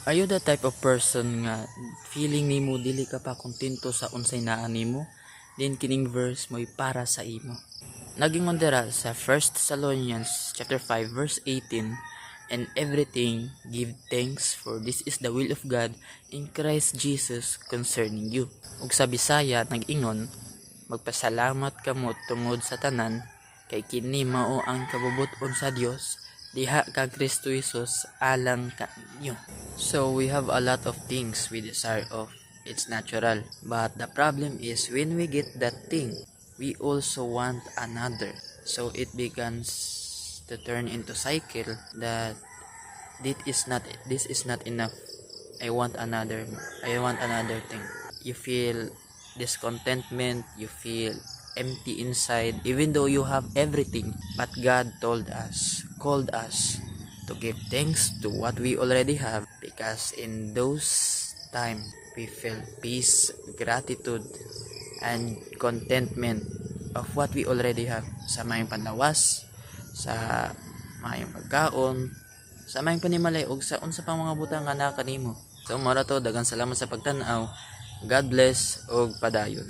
Are you the type of person nga feeling nimo dili ka pa kontento sa unsay naa nimo? Then kining verse mo'y para sa imo. Nagingon dira sa 1 Thessalonians chapter 5 verse 18, and everything give thanks, for this is the will of God in Christ Jesus concerning you. Ug sa Bisaya nag-ingon, magpasalamat kamo tungod sa tanan, kay kini mao ang kabubot-on sa Dios diha kag Kristo Jesus alang kanyo. So we have a lot of things we desire of. It's natural. But the problem is when we get that thing, we also want another. So it begins to turn into cycle that this is not enough. I want another thing. You feel discontentment, you feel empty inside even though you have everything. But God called us to give thanks to what we already have, because in those time we feel peace, gratitude, and contentment of what we already have, sa mayong panlawas, sa mayong pagkaon, sa mayong panimalay, ug sa unsa pang mga butang nga naa kanimo. So mara to, daghang salamat sa pagtan-aw. God bless ug padayon.